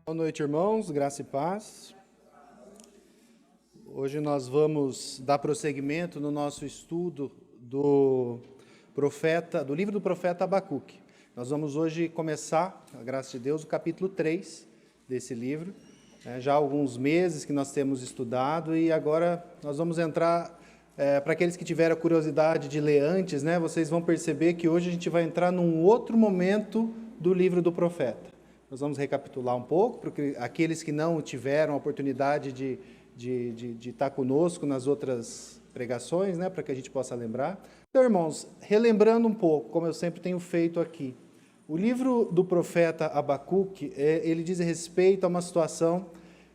Boa noite, irmãos, graça e paz. Hoje nós vamos dar prosseguimento no nosso estudo do livro do profeta Abacuque. Nós vamos hoje começar, a graça de Deus, o capítulo 3 desse livro. Já há alguns meses que nós temos estudado e agora nós vamos entrar, para aqueles que tiveram a curiosidade de ler antes, vocês vão perceber que hoje a gente vai entrar num outro momento do livro do profeta. Nós vamos recapitular um pouco, porque aqueles que não tiveram a oportunidade de estar conosco nas outras pregações, para que a gente possa lembrar. Então, irmãos, relembrando um pouco, como eu sempre tenho feito aqui, o livro do profeta Abacuque, ele diz respeito a uma situação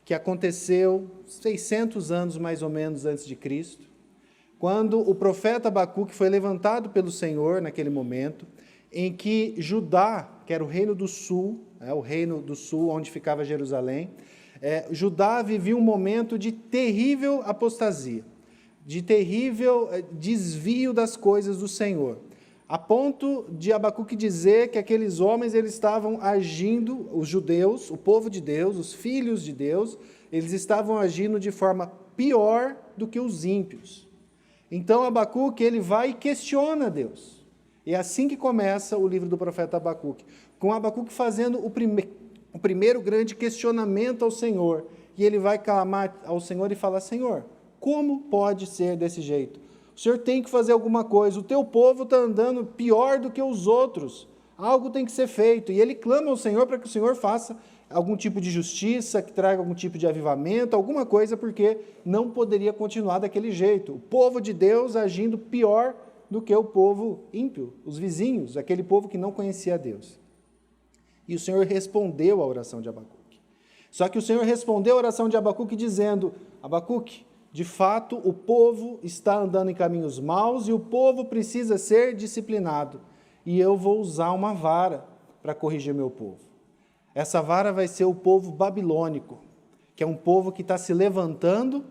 que aconteceu 600 anos mais ou menos antes de Cristo, quando o profeta Abacuque foi levantado pelo Senhor naquele momento, em que Judá, que era o reino do sul, onde ficava Jerusalém, Judá vivia um momento de terrível apostasia, de terrível desvio das coisas do Senhor, a ponto de Abacuque dizer que aqueles homens eles estavam agindo, os judeus, o povo de Deus, os filhos de Deus, eles estavam agindo de forma pior do que os ímpios. Então Abacuque ele vai e questiona Deus. E é assim que começa o livro do profeta Abacuque, com Abacuque fazendo o primeiro grande questionamento ao Senhor. E ele vai clamar ao Senhor e falar: Senhor, como pode ser desse jeito? O Senhor tem que fazer alguma coisa, o teu povo está andando pior do que os outros, algo tem que ser feito. E ele clama ao Senhor para que o Senhor faça algum tipo de justiça, que traga algum tipo de avivamento, alguma coisa, porque não poderia continuar daquele jeito. O povo de Deus agindo pior do que o povo ímpio, os vizinhos, aquele povo que não conhecia Deus. E o Senhor respondeu à oração de Abacuque. Só que o Senhor respondeu à oração de Abacuque dizendo: Abacuque, de fato o povo está andando em caminhos maus e o povo precisa ser disciplinado. E eu vou usar uma vara para corrigir meu povo. Essa vara vai ser o povo babilônico, que é um povo que está se levantando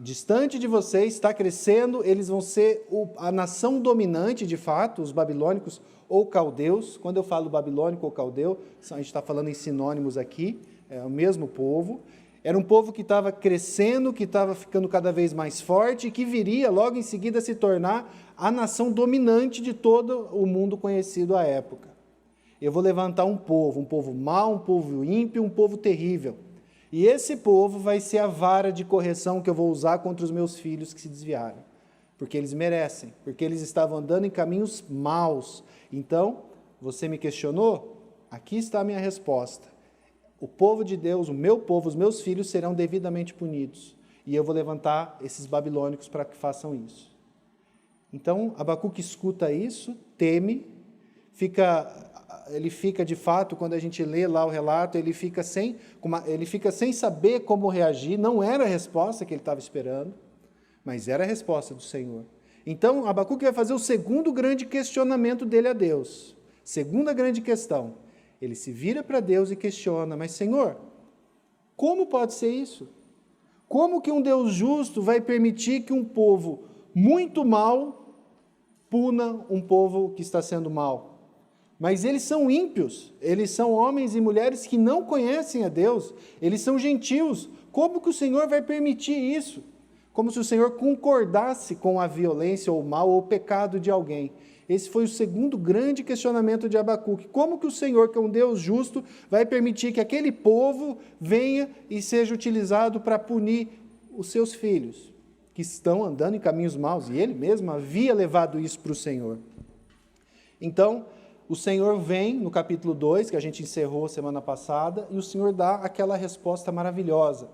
distante de vocês, está crescendo, eles vão ser a nação dominante de fato, os babilônicos ou caldeus. Quando eu falo babilônico ou caldeu, a gente está falando em sinônimos aqui, é o mesmo povo. Era um povo que estava crescendo, que estava ficando cada vez mais forte e que viria logo em seguida a se tornar a nação dominante de todo o mundo conhecido à época. Eu vou levantar um povo mau, um povo ímpio, um povo terrível. E esse povo vai ser a vara de correção que eu vou usar contra os meus filhos que se desviaram. Porque eles merecem, porque eles estavam andando em caminhos maus. Então, você me questionou? Aqui está a minha resposta. O povo de Deus, o meu povo, os meus filhos serão devidamente punidos. E eu vou levantar esses babilônicos para que façam isso. Então, Abacuque escuta isso, teme, ele fica de fato, quando a gente lê lá o relato, ele fica sem saber como reagir. Não era a resposta que ele estava esperando, mas era a resposta do Senhor. Então, Abacuque vai fazer o segundo grande questionamento dele a Deus. Segunda grande questão. Ele se vira para Deus e questiona: mas Senhor, como pode ser isso? Como que um Deus justo vai permitir que um povo muito mau puna um povo que está sendo mau? Mas eles são ímpios, eles são homens e mulheres que não conhecem a Deus, eles são gentios. Como que o Senhor vai permitir isso? Como se o Senhor concordasse com a violência ou o mal ou o pecado de alguém. Esse foi o segundo grande questionamento de Abacuque. Como que o Senhor, que é um Deus justo, vai permitir que aquele povo venha e seja utilizado para punir os seus filhos, que estão andando em caminhos maus? E ele mesmo havia levado isso para o Senhor. Então, o Senhor vem no capítulo 2, que a gente encerrou semana passada, e o Senhor dá aquela resposta maravilhosa.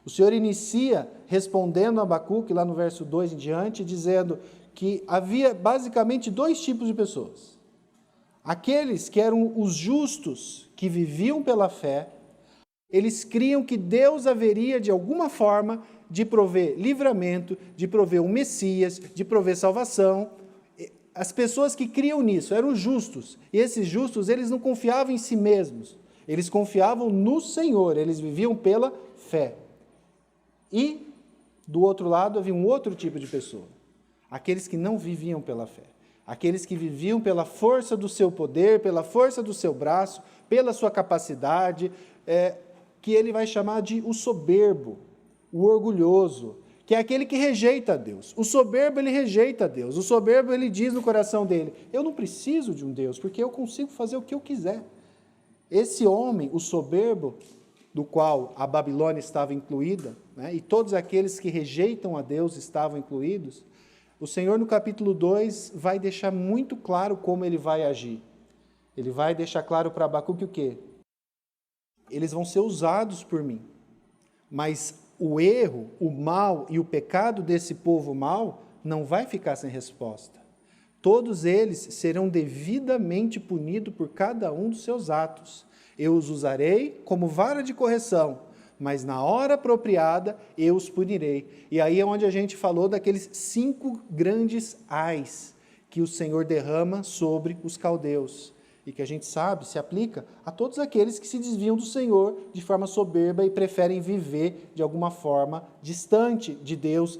O Senhor inicia respondendo a Abacuque, lá no verso 2 em diante, dizendo que havia basicamente dois tipos de pessoas. Aqueles que eram os justos, que viviam pela fé, eles criam que Deus haveria de alguma forma de prover livramento, de prover um Messias, de prover salvação. As pessoas que criam nisso eram justos, e esses justos, eles não confiavam em si mesmos, eles confiavam no Senhor, eles viviam pela fé. E, do outro lado, havia um outro tipo de pessoa, aqueles que não viviam pela fé, aqueles que viviam pela força do seu poder, pela força do seu braço, pela sua capacidade, que ele vai chamar de o soberbo, o orgulhoso, que é aquele que rejeita a Deus. O soberbo, ele rejeita a Deus. O soberbo, ele diz no coração dele, eu não preciso de um Deus, porque eu consigo fazer o que eu quiser. Esse homem, o soberbo, do qual a Babilônia estava incluída, né, e todos aqueles que rejeitam a Deus estavam incluídos, o Senhor, no capítulo 2, vai deixar muito claro como ele vai agir. Ele vai deixar claro para Abacuque o quê? Eles vão ser usados por mim, mas o erro, o mal e o pecado desse povo mau não vai ficar sem resposta. Todos eles serão devidamente punidos por cada um dos seus atos. Eu os usarei como vara de correção, mas na hora apropriada eu os punirei. E aí é onde a gente falou daqueles 5 grandes ais que o Senhor derrama sobre os caldeus. E que a gente sabe, se aplica a todos aqueles que se desviam do Senhor de forma soberba e preferem viver de alguma forma distante de Deus,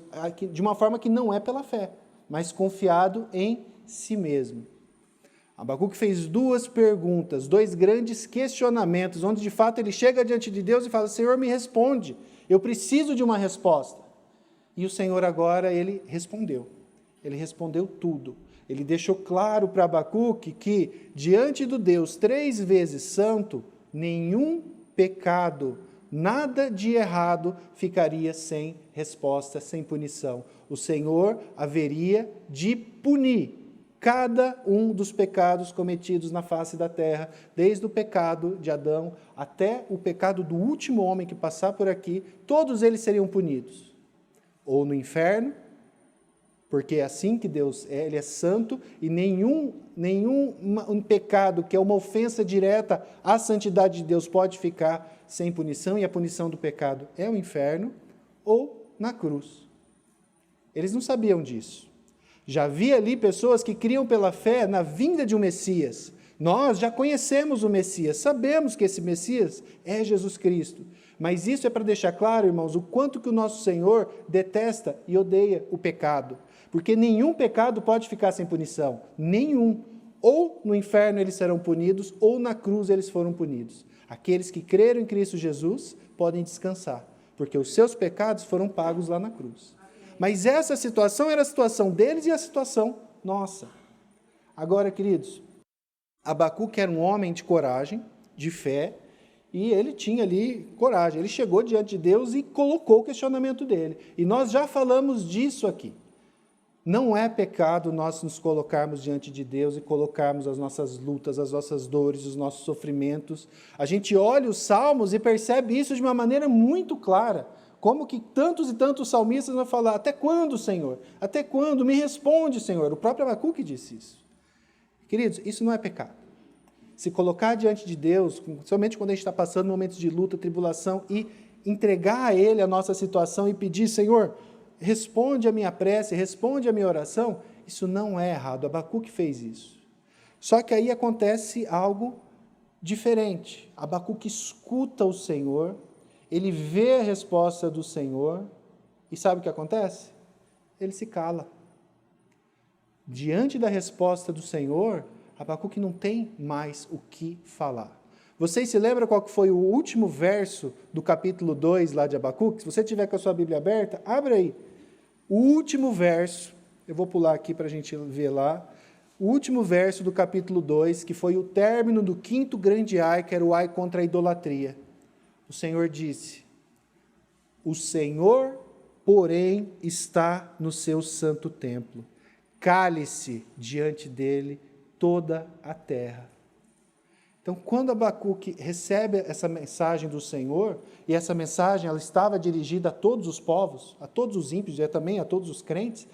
de uma forma que não é pela fé, mas confiado em si mesmo. Abacuque fez 2 perguntas, 2 grandes questionamentos, onde de fato ele chega diante de Deus e fala, Senhor, me responde, eu preciso de uma resposta. E o Senhor agora, ele respondeu tudo. Ele deixou claro para Abacuque que, diante do Deus 3 vezes santo, nenhum pecado, nada de errado ficaria sem resposta, sem punição. O Senhor haveria de punir cada um dos pecados cometidos na face da terra, desde o pecado de Adão até o pecado do último homem que passar por aqui, todos eles seriam punidos. Ou no inferno, porque é assim que Deus é, Ele é santo, e nenhum pecado que é uma ofensa direta à santidade de Deus pode ficar sem punição, e a punição do pecado é o inferno ou na cruz. Eles não sabiam disso. Já havia ali pessoas que criam pela fé na vinda de um Messias. Nós já conhecemos o Messias, sabemos que esse Messias é Jesus Cristo. Mas isso é para deixar claro, irmãos, o quanto que o nosso Senhor detesta e odeia o pecado. Porque nenhum pecado pode ficar sem punição. Nenhum. Ou no inferno eles serão punidos, ou na cruz eles foram punidos. Aqueles que creram em Cristo Jesus podem descansar, porque os seus pecados foram pagos lá na cruz. Mas essa situação era a situação deles e a situação nossa. Agora, queridos, Abacuque era um homem de coragem, de fé, e ele tinha ali coragem. Ele chegou diante de Deus e colocou o questionamento dele. E nós já falamos disso aqui. Não é pecado nós nos colocarmos diante de Deus e colocarmos as nossas lutas, as nossas dores, os nossos sofrimentos. A gente olha os salmos e percebe isso de uma maneira muito clara. Como que tantos e tantos salmistas vão falar, até quando, Senhor? Até quando? Me responde, Senhor. O próprio Abacuque disse isso. Queridos, isso não é pecado. Se colocar diante de Deus, somente quando a gente está passando momentos de luta, tribulação, e entregar a Ele a nossa situação e pedir, Senhor, responde a minha prece, responde a minha oração, isso não é errado. Abacuque fez isso. Só que aí acontece algo diferente. Abacuque escuta o Senhor, ele vê a resposta do Senhor, e sabe o que acontece? Ele se cala. Diante da resposta do Senhor, Abacuque não tem mais o que falar. Vocês se lembram qual que foi o último verso do capítulo 2 lá de Abacuque? Se você tiver com a sua Bíblia aberta, abre aí. O último verso, eu vou pular aqui para a gente ver lá, o último verso do capítulo 2, que foi o término do 5º grande ai, que era o ai contra a idolatria. O Senhor disse, o Senhor, porém, está no seu santo templo. Cale-se diante dele toda a terra. Então, quando Abacuque recebe essa mensagem do Senhor, e essa mensagem ela estava dirigida a todos os povos, a todos os ímpios e também a todos os crentes,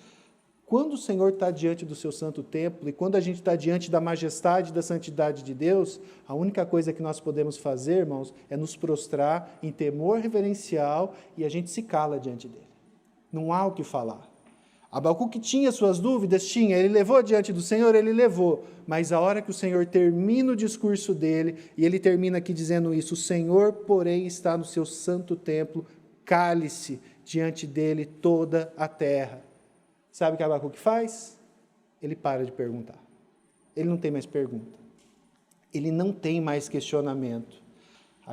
quando o Senhor está diante do seu santo templo, e quando a gente está diante da majestade e da santidade de Deus, a única coisa que nós podemos fazer, irmãos, é nos prostrar em temor reverencial e a gente se cala diante dele. Não há o que falar. Abacuque tinha suas dúvidas? Tinha. Ele levou diante do Senhor? Ele levou. Mas a hora que o Senhor termina o discurso dele, e ele termina aqui dizendo isso, o Senhor, porém, está no seu santo templo, cale-se diante dele toda a terra. Sabe o que Abacuque faz? Ele para de perguntar. Ele não tem mais pergunta. Ele não tem mais questionamento.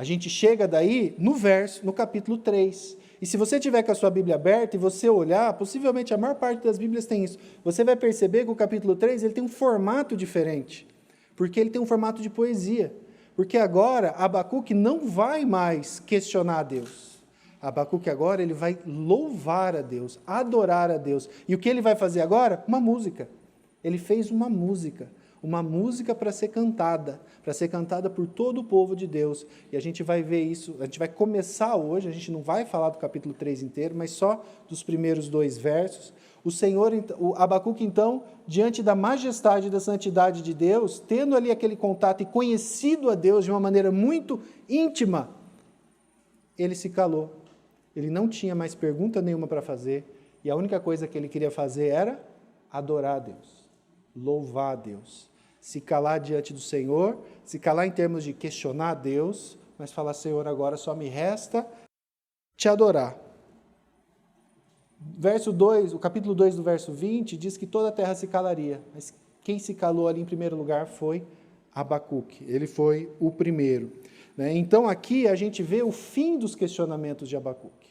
A gente chega daí no capítulo 3. E se você tiver com a sua Bíblia aberta e você olhar, possivelmente a maior parte das Bíblias tem isso, você vai perceber que o capítulo 3 ele tem um formato diferente, porque ele tem um formato de poesia. Porque agora Abacuque não vai mais questionar a Deus. Abacuque agora ele vai louvar a Deus, adorar a Deus. E o que ele vai fazer agora? Uma música. Ele fez uma música para ser cantada por todo o povo de Deus. E a gente vai ver isso, a gente vai começar hoje, a gente não vai falar do capítulo 3 inteiro, mas só dos primeiros 2 versos. O Abacuque, então, diante da majestade e da santidade de Deus, tendo ali aquele contato e conhecido a Deus de uma maneira muito íntima, ele se calou. Ele não tinha mais pergunta nenhuma para fazer, e a única coisa que ele queria fazer era adorar a Deus, louvar a Deus, se calar diante do Senhor, se calar em termos de questionar a Deus, mas falar, Senhor, agora só me resta te adorar. Verso 2, o capítulo 2 do verso 20, diz que toda a terra se calaria, mas quem se calou ali em primeiro lugar foi Abacuque, ele foi o primeiro. Então aqui a gente vê o fim dos questionamentos de Abacuque.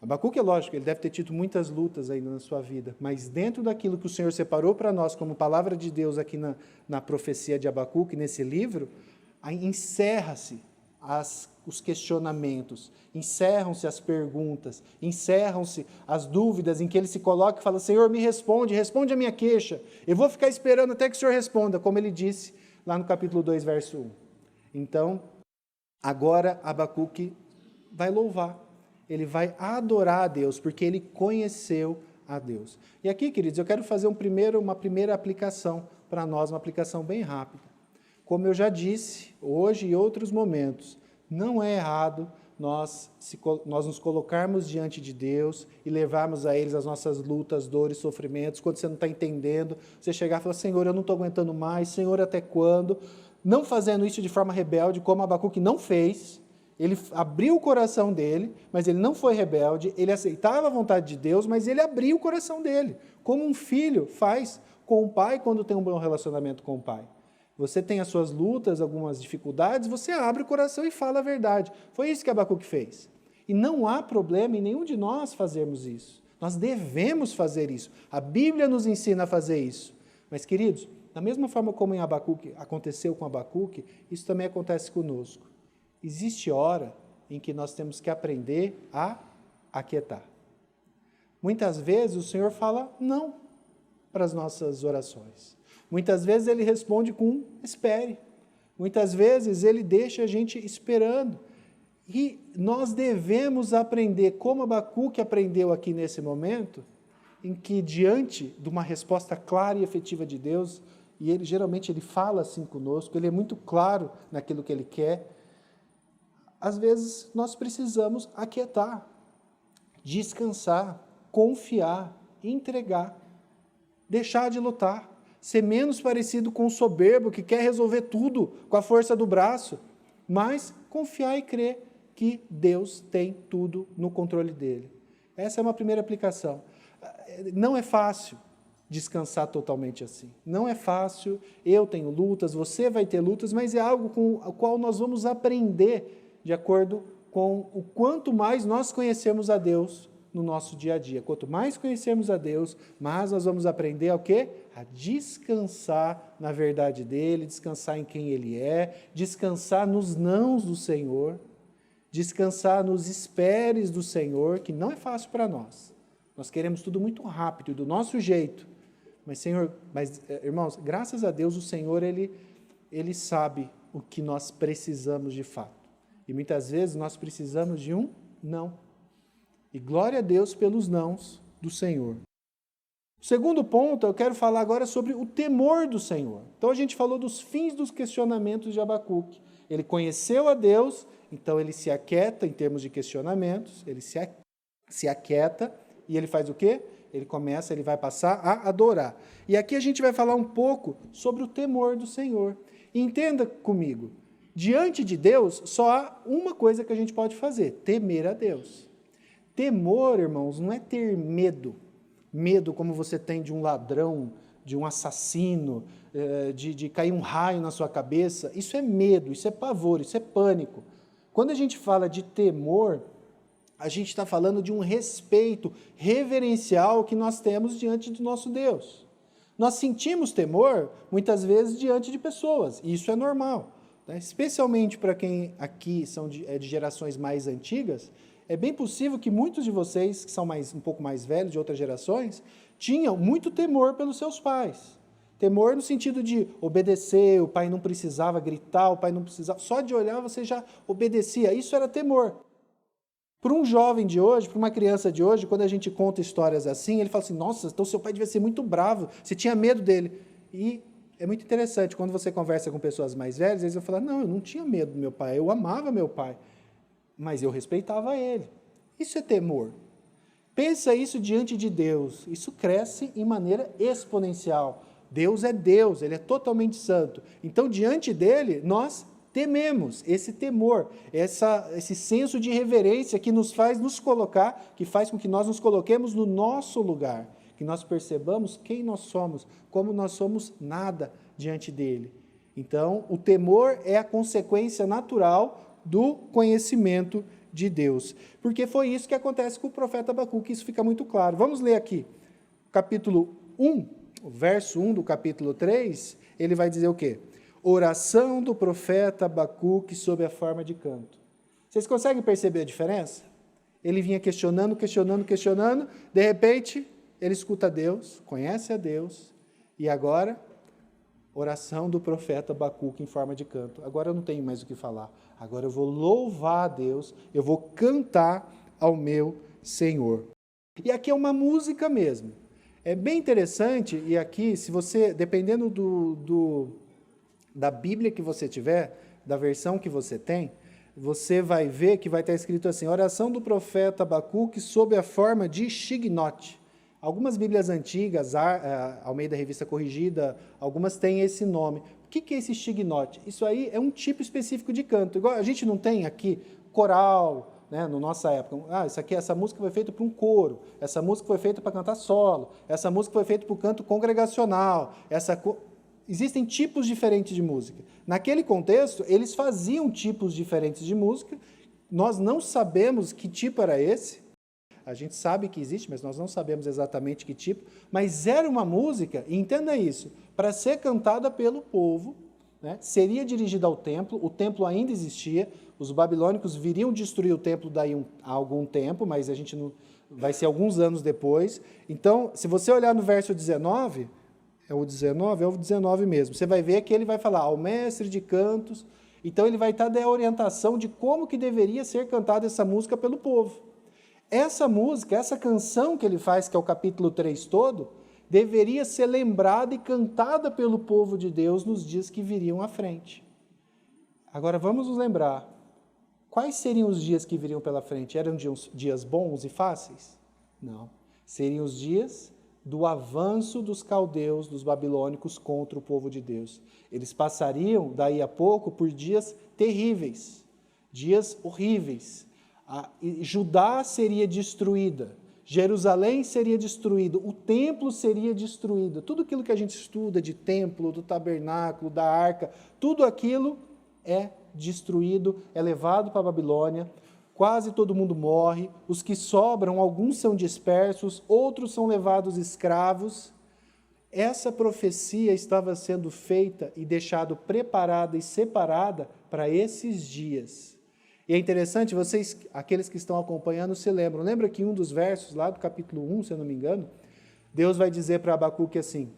Abacuque é lógico, ele deve ter tido muitas lutas ainda na sua vida, mas dentro daquilo que o Senhor separou para nós como palavra de Deus aqui na profecia de Abacuque, nesse livro, encerra-se os questionamentos, encerram-se as perguntas, encerram-se as dúvidas em que ele se coloca e fala, Senhor, me responde a minha queixa, eu vou ficar esperando até que o Senhor responda, como ele disse lá no capítulo 2, verso 1. Então, agora Abacuque vai louvar, ele vai adorar a Deus, porque ele conheceu a Deus. E aqui, queridos, eu quero fazer uma primeira aplicação para nós, uma aplicação bem rápida. Como eu já disse, hoje e outros momentos, não é errado nós nos colocarmos diante de Deus e levarmos a eles as nossas lutas, dores, sofrimentos, quando você não está entendendo, você chegar e falar, Senhor, eu não estou aguentando mais, Senhor, até quando? Não fazendo isso de forma rebelde, como Abacuque não fez. Ele abriu o coração dele, mas ele não foi rebelde, ele aceitava a vontade de Deus, mas ele abriu o coração dele, como um filho faz com o pai quando tem um bom relacionamento com o pai. Você tem as suas lutas, algumas dificuldades, você abre o coração e fala a verdade. Foi isso que Abacuque fez. E não há problema em nenhum de nós fazermos isso. Nós devemos fazer isso. A Bíblia nos ensina a fazer isso. Mas, queridos, da mesma forma como em Abacuque aconteceu com Abacuque, isso também acontece conosco. Existe hora em que nós temos que aprender a aquietar. Muitas vezes o Senhor fala não para as nossas orações. Muitas vezes Ele responde com espere. Muitas vezes Ele deixa a gente esperando. E nós devemos aprender, como Abacuque aprendeu aqui nesse momento, em que diante de uma resposta clara e efetiva de Deus, e Ele geralmente Ele fala assim conosco, Ele é muito claro naquilo que Ele quer, às vezes nós precisamos aquietar, descansar, confiar, entregar, deixar de lutar, ser menos parecido com o soberbo que quer resolver tudo com a força do braço, mas confiar e crer que Deus tem tudo no controle dele. Essa é uma primeira aplicação. Não é fácil descansar totalmente assim. Não é fácil, eu tenho lutas, você vai ter lutas, mas é algo com o qual nós vamos aprender de acordo com o quanto mais nós conhecemos a Deus no nosso dia a dia. Quanto mais conhecemos a Deus, mais nós vamos aprender o quê? A descansar na verdade dEle, descansar em quem Ele é, descansar nos nãos do Senhor, descansar nos esperes do Senhor, que não é fácil para nós. Nós queremos tudo muito rápido, do nosso jeito. Mas, irmãos, graças a Deus, o Senhor, Ele sabe o que nós precisamos de fato. E muitas vezes nós precisamos de um não. E glória a Deus pelos nãos do Senhor. O segundo ponto, eu quero falar agora sobre o temor do Senhor. Então a gente falou dos fins dos questionamentos de Abacuque. Ele conheceu a Deus, então ele se aquieta em termos de questionamentos, ele se aquieta e ele faz o quê? Ele vai passar a adorar. E aqui a gente vai falar um pouco sobre o temor do Senhor. E entenda comigo, diante de Deus só há uma coisa que a gente pode fazer, temer a Deus. Temor, irmãos, não é ter medo. Medo como você tem de um ladrão, de um assassino, de cair um raio na sua cabeça. Isso é medo, isso é pavor, isso é pânico. Quando a gente fala de temor, a gente está falando de um respeito reverencial que nós temos diante do nosso Deus. Nós sentimos temor, muitas vezes, diante de pessoas, e isso é normal. Né? Especialmente para quem aqui são de gerações mais antigas, é bem possível que muitos de vocês, que são um pouco mais velhos, de outras gerações, tinham muito temor pelos seus pais. Temor no sentido de obedecer, o pai não precisava gritar, o pai não precisava... Só de olhar você já obedecia, isso era temor. Para um jovem de hoje, para uma criança de hoje, quando a gente conta histórias assim, ele fala assim, nossa, então seu pai devia ser muito bravo, você tinha medo dele. E é muito interessante, quando você conversa com pessoas mais velhas, eles vão falar, não, eu não tinha medo do meu pai, eu amava meu pai, mas eu respeitava ele. Isso é temor. Pensa isso diante de Deus, isso cresce em maneira exponencial. Deus é Deus, Ele é totalmente santo. Então, diante dele, nós tememos, esse temor, esse senso de reverência que nos faz nos colocar, que faz com que nós nos coloquemos no nosso lugar, que nós percebamos quem nós somos, como nós somos nada diante dele. Então, o temor é a consequência natural do conhecimento de Deus, porque foi isso que acontece com o profeta Abacuque, isso fica muito claro. Vamos ler aqui, capítulo 1, o verso 1 do capítulo 3, ele vai dizer o quê? Oração do profeta Abacuque sob a forma de canto. Vocês conseguem perceber a diferença? Ele vinha questionando, de repente, ele escuta Deus, conhece a Deus, e agora, oração do profeta Abacuque em forma de canto. Agora eu não tenho mais o que falar. Agora eu vou louvar a Deus, eu vou cantar ao meu Senhor. E aqui é uma música mesmo. É bem interessante, e aqui, se você, dependendo da Bíblia que você tiver, da versão que você tem, você vai ver que vai estar escrito assim, oração do profeta Abacuque sob a forma de Shignote. Algumas Bíblias antigas, Almeida Revista Corrigida, algumas têm esse nome. O que é esse Shignote? Isso aí é um tipo específico de canto. Igual a gente não tem aqui coral, né, na nossa época. Essa música foi feita para um coro, essa música foi feita para cantar solo, essa música foi feita para o canto congregacional, Existem tipos diferentes de música. Naquele contexto, eles faziam tipos diferentes de música. Nós não sabemos que tipo era esse. A gente sabe que existe, mas nós não sabemos exatamente que tipo. Mas era uma música, e entenda isso, para ser cantada pelo povo, né? Seria dirigida ao templo, o templo ainda existia, os babilônicos viriam destruir o templo daí há algum tempo, mas a gente não vai ser alguns anos depois. Então, se você olhar no verso 19... É o 19 mesmo. Você vai ver que ele vai falar ao mestre de cantos. Então ele vai estar dando a orientação de como que deveria ser cantada essa música pelo povo. Essa música, essa canção que ele faz, que é o capítulo 3 todo, deveria ser lembrada e cantada pelo povo de Deus nos dias que viriam à frente. Agora vamos nos lembrar, quais seriam os dias que viriam pela frente? Eram dias bons e fáceis? Não. Seriam os dias do avanço dos caldeus, dos babilônicos contra o povo de Deus. Eles passariam, daí a pouco, por dias terríveis, dias horríveis. Judá seria destruída, Jerusalém seria destruído, o templo seria destruído. Tudo aquilo que a gente estuda de templo, do tabernáculo, da arca, tudo aquilo é destruído, é levado para a Babilônia. Quase todo mundo morre, os que sobram, alguns são dispersos, outros são levados escravos. Essa profecia estava sendo feita e deixada preparada e separada para esses dias. E é interessante, vocês, aqueles que estão acompanhando, se lembram. Lembra que um dos versos lá do capítulo 1, se eu não me engano, Deus vai dizer para Abacuque assim,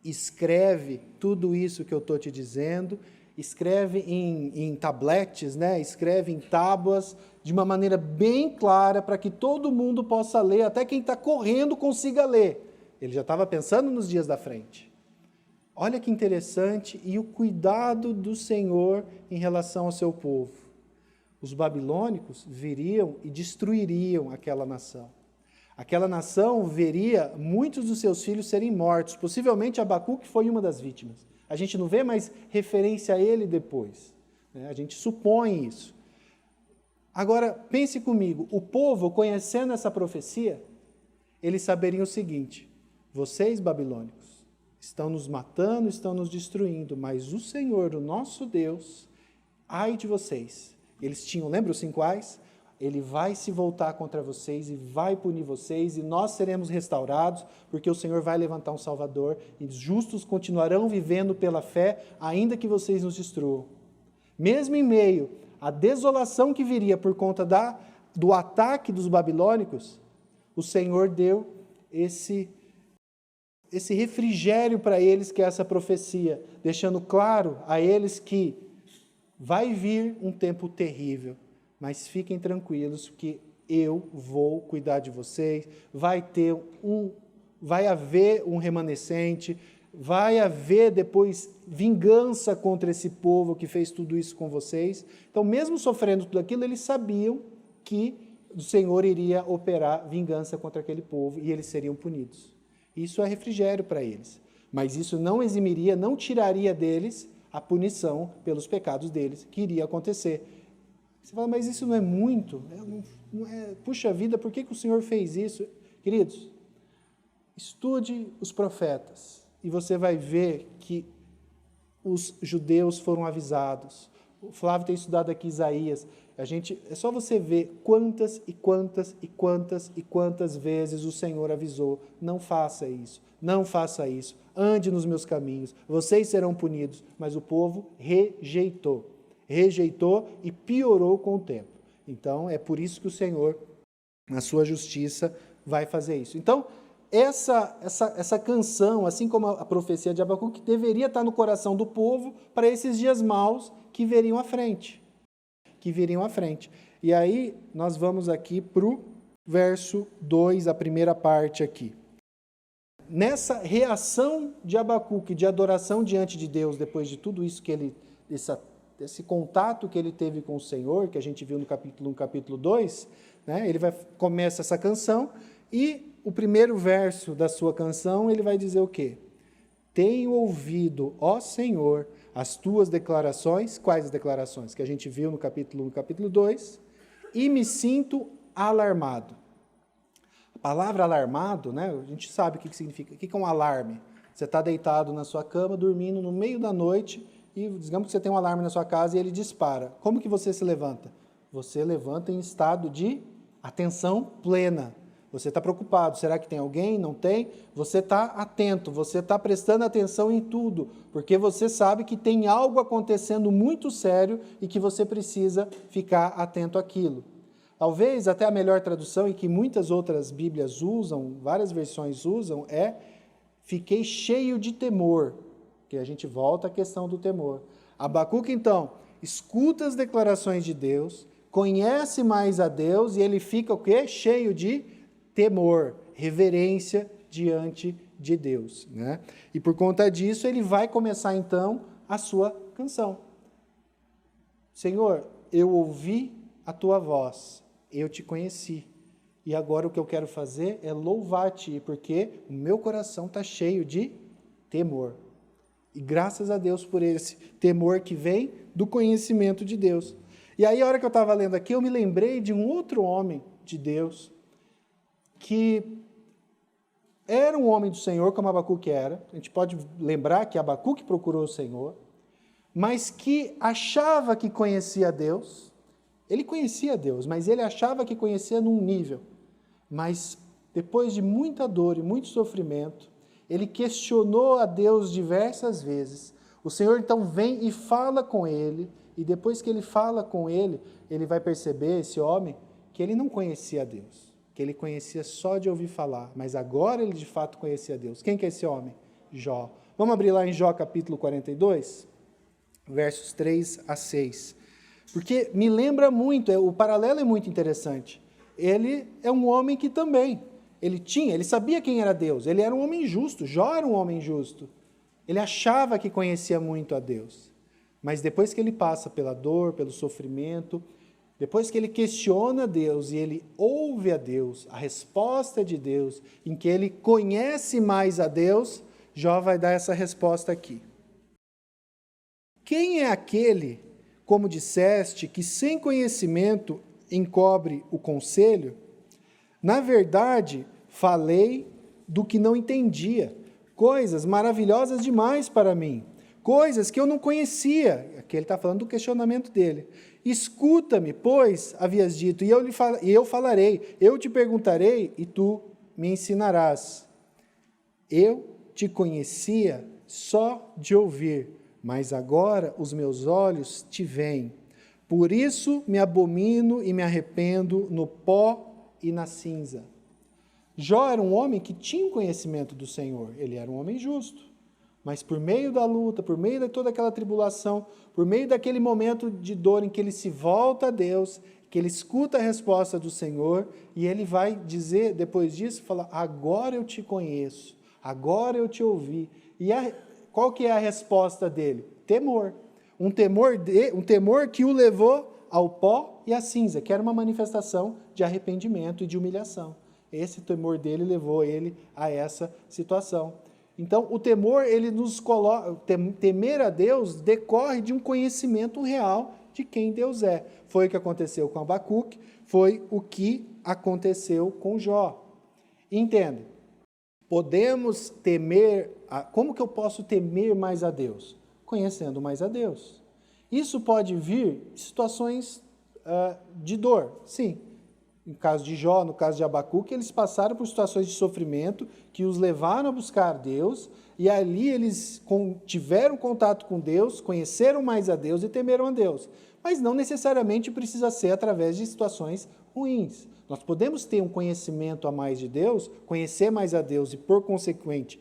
escreve tudo isso que eu estou te dizendo, escreve em tabletes, né? Escreve em tábuas, de uma maneira bem clara, para que todo mundo possa ler, até quem está correndo consiga ler. Ele já estava pensando nos dias da frente. Olha que interessante, e o cuidado do Senhor em relação ao seu povo. Os babilônicos viriam e destruiriam aquela nação. Aquela nação veria muitos dos seus filhos serem mortos. Possivelmente Abacuque foi uma das vítimas. A gente não vê mais referência a ele depois. Né? A gente supõe isso. Agora, pense comigo, o povo, conhecendo essa profecia, eles saberiam o seguinte, vocês, babilônicos, estão nos matando, estão nos destruindo, mas o Senhor, o nosso Deus, ai de vocês, Eles tinham, lembra os 5 ais? Ele vai se voltar contra vocês e vai punir vocês, e nós seremos restaurados, porque o Senhor vai levantar um Salvador, e os justos continuarão vivendo pela fé, ainda que vocês nos destruam. Mesmo em meio à desolação que viria por conta do ataque dos babilônicos, o Senhor deu esse refrigério para eles, que é essa profecia, deixando claro a eles que vai vir um tempo terrível, mas fiquem tranquilos que eu vou cuidar de vocês, vai haver um remanescente, vai haver depois vingança contra esse povo que fez tudo isso com vocês. Então, mesmo sofrendo tudo aquilo, eles sabiam que o Senhor iria operar vingança contra aquele povo e eles seriam punidos. Isso é refrigério para eles, mas isso não eximiria, não tiraria deles a punição pelos pecados deles, que iria acontecer. Você fala, mas isso não é muito? Puxa vida, por que o Senhor fez isso? Queridos, estude os profetas e você vai ver que os judeus foram avisados. O Flávio tem estudado aqui Isaías. É só você ver quantas e quantas e quantas e quantas vezes o Senhor avisou: não faça isso, não faça isso, ande nos meus caminhos, vocês serão punidos. Mas o povo rejeitou e piorou com o tempo. Então, é por isso que o Senhor, na sua justiça, vai fazer isso. Então, essa canção, assim como a profecia de Abacuque, deveria estar no coração do povo para esses dias maus que viriam à frente. E aí, nós vamos aqui para o verso 2, a primeira parte aqui. Nessa reação de Abacuque, de adoração diante de Deus, depois de tudo isso esse contato que ele teve com o Senhor, que a gente viu no capítulo 1, capítulo 2, né, começa essa canção, e o primeiro verso da sua canção, ele vai dizer o quê? Tenho ouvido, ó Senhor, as tuas declarações. Quais as declarações? Que a gente viu no capítulo 1, capítulo 2, e me sinto alarmado. A palavra alarmado, né, a gente sabe o que significa. O que é um alarme? Você está deitado na sua cama, dormindo no meio da noite, e digamos que você tem um alarme na sua casa e ele dispara. Como que você se levanta? Você levanta em estado de atenção plena. Você está preocupado, será que tem alguém? Não tem? Você está atento, você está prestando atenção em tudo, porque você sabe que tem algo acontecendo muito sério e que você precisa ficar atento àquilo. Talvez até a melhor tradução, e que muitas outras Bíblias usam, várias versões usam, é fiquei cheio de temor, que a gente volta à questão do temor. Abacuque, então, escuta as declarações de Deus, conhece mais a Deus e ele fica o quê? Cheio de temor, reverência diante de Deus, né? E por conta disso, ele vai começar então a sua canção. Senhor, eu ouvi a tua voz, eu te conheci, e agora o que eu quero fazer é louvar-te, porque o meu coração está cheio de temor. E graças a Deus por esse temor que vem do conhecimento de Deus. E aí, a hora que eu estava lendo aqui, eu me lembrei de um outro homem de Deus, que era um homem do Senhor, como Abacuque era. A gente pode lembrar que Abacuque procurou o Senhor, mas que achava que conhecia Deus. Ele conhecia Deus, mas ele achava que conhecia num nível. Mas depois de muita dor e muito sofrimento, ele questionou a Deus diversas vezes. O Senhor então vem e fala com ele, e depois que ele fala com ele, ele vai perceber, esse homem, que ele não conhecia Deus. Que ele conhecia só de ouvir falar, mas agora ele de fato conhecia Deus. Quem que é esse homem? Jó. Vamos abrir lá em Jó capítulo 42, versos 3 a 6. Porque me lembra muito, o paralelo é muito interessante. Ele é um homem que também, ele sabia quem era Deus, ele era um homem justo, Jó era um homem justo. Ele achava que conhecia muito a Deus, mas depois que ele passa pela dor, pelo sofrimento, depois que ele questiona Deus e ele ouve a Deus, a resposta de Deus, em que ele conhece mais a Deus, Jó vai dar essa resposta aqui. Quem é aquele, como disseste, que sem conhecimento encobre o conselho? Na verdade, falei do que não entendia, coisas maravilhosas demais para mim, coisas que eu não conhecia. Aqui ele está falando do questionamento dele. Escuta-me, pois, havias dito, e eu falarei, eu te perguntarei, e tu me ensinarás. Eu te conhecia só de ouvir, mas agora os meus olhos te veem. Por isso me abomino e me arrependo no pó e na cinza. Jó era um homem que tinha conhecimento do Senhor, ele era um homem justo, mas por meio da luta, por meio de toda aquela tribulação, por meio daquele momento de dor em que ele se volta a Deus, que ele escuta a resposta do Senhor, e ele vai dizer, depois disso, fala, agora eu te conheço, agora eu te ouvi. E qual que é a resposta dele? Temor. Um temor que o levou ao pó e à cinza, que era uma manifestação de arrependimento e de humilhação. Esse temor dele levou ele a essa situação. Então, o temor, ele nos coloca, temer a Deus decorre de um conhecimento real de quem Deus é. Foi o que aconteceu com Abacuque, foi o que aconteceu com Jó. Entenda, podemos temer, como que eu posso temer mais a Deus? Conhecendo mais a Deus. Isso pode vir de situações de dor, sim. No caso de Jó, no caso de Abacuque, eles passaram por situações de sofrimento que os levaram a buscar Deus, e ali eles tiveram contato com Deus, conheceram mais a Deus e temeram a Deus. Mas não necessariamente precisa ser através de situações ruins. Nós podemos ter um conhecimento a mais de Deus, conhecer mais a Deus e, por consequente,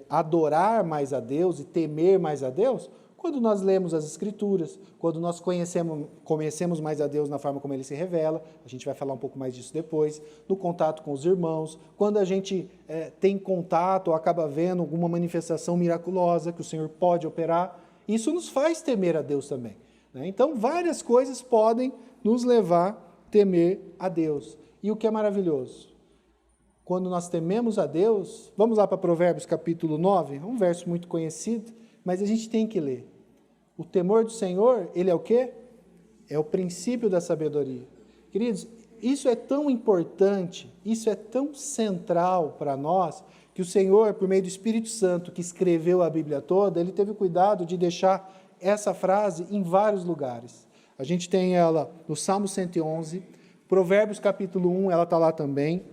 adorar mais a Deus e temer mais a Deus, quando nós lemos as Escrituras, quando nós conhecemos mais a Deus na forma como Ele se revela, a gente vai falar um pouco mais disso depois, no contato com os irmãos, quando a gente tem contato ou acaba vendo alguma manifestação miraculosa que o Senhor pode operar, isso nos faz temer a Deus também. Né? Então, várias coisas podem nos levar a temer a Deus. E o que é maravilhoso? Quando nós tememos a Deus, vamos lá para Provérbios capítulo 9, um verso muito conhecido, mas a gente tem que ler. O temor do Senhor, ele é o quê? É o princípio da sabedoria. Queridos, isso é tão importante, isso é tão central para nós, que o Senhor, por meio do Espírito Santo, que escreveu a Bíblia toda, ele teve cuidado de deixar essa frase em vários lugares. A gente tem ela no Salmo 111, Provérbios capítulo 1, ela está lá também.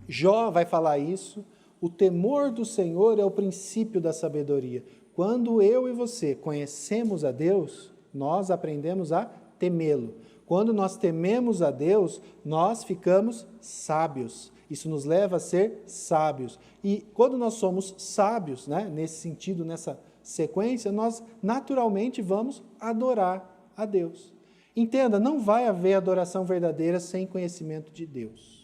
Jó vai falar isso. O temor do Senhor é o princípio da sabedoria. Quando eu e você conhecemos a Deus, nós aprendemos a temê-lo. Quando nós tememos a Deus, nós ficamos sábios. Isso nos leva a ser sábios. E quando nós somos sábios, né, nesse sentido, nessa sequência, nós naturalmente vamos adorar a Deus. Entenda, não vai haver adoração verdadeira sem conhecimento de Deus.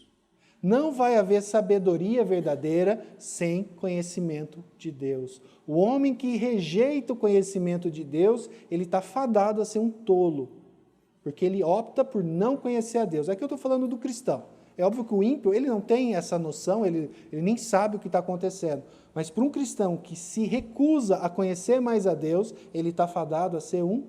Não vai haver sabedoria verdadeira sem conhecimento de Deus. O homem que rejeita o conhecimento de Deus, ele está fadado a ser um tolo, porque ele opta por não conhecer a Deus. Aqui eu estou falando do cristão. É óbvio que o ímpio, ele não tem essa noção, ele nem sabe o que está acontecendo. Mas para um cristão que se recusa a conhecer mais a Deus, ele está fadado a ser um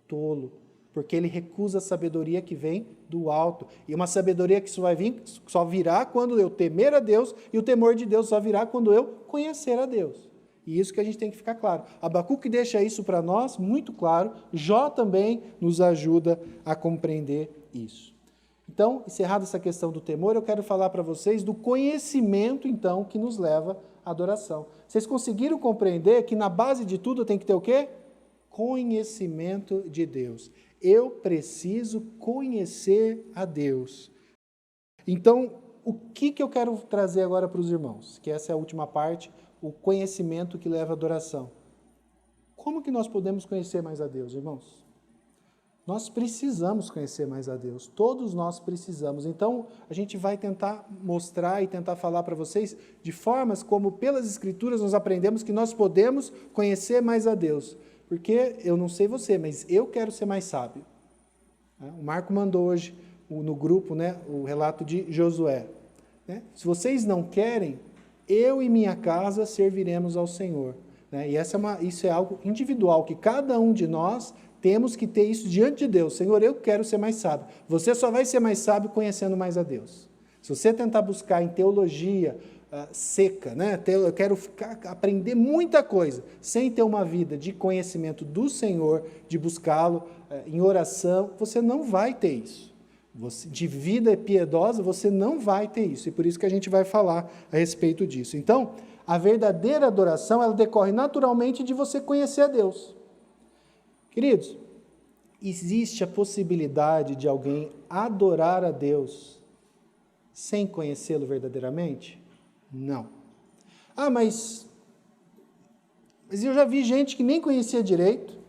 tolo, porque ele recusa a sabedoria que vem do alto. E uma sabedoria que só virá quando eu temer a Deus, e o temor de Deus só virá quando eu conhecer a Deus. E isso que a gente tem que ficar claro. Abacuque deixa isso para nós muito claro, Jó também nos ajuda a compreender isso. Então, encerrada essa questão do temor, eu quero falar para vocês do conhecimento, então, que nos leva à adoração. Vocês conseguiram compreender que na base de tudo tem que ter o quê? Conhecimento de Deus. Eu preciso conhecer a Deus. Então, o que eu quero trazer agora para os irmãos? Que essa é a última parte, o conhecimento que leva à adoração. Como que nós podemos conhecer mais a Deus, irmãos? Nós precisamos conhecer mais a Deus. Todos nós precisamos. Então, a gente vai tentar mostrar e tentar falar para vocês de formas como, pelas Escrituras, nós aprendemos que nós podemos conhecer mais a Deus. Porque, eu não sei você, mas eu quero ser mais sábio. O Marco mandou hoje no grupo, né, o relato de Josué. Se vocês não querem, eu e minha casa serviremos ao Senhor. E isso é algo individual, que cada um de nós temos que ter isso diante de Deus. Senhor, eu quero ser mais sábio. Você só vai ser mais sábio conhecendo mais a Deus. Se você tentar buscar em teologia seca, né? Eu quero aprender muita coisa, sem ter uma vida de conhecimento do Senhor, de buscá-lo em oração, você não vai ter isso. De vida piedosa, você não vai ter isso. E por isso que a gente vai falar a respeito disso. Então, a verdadeira adoração, ela decorre naturalmente de você conhecer a Deus. Queridos, existe a possibilidade de alguém adorar a Deus sem conhecê-lo verdadeiramente? Não. Mas eu já vi gente que nem conhecia direito,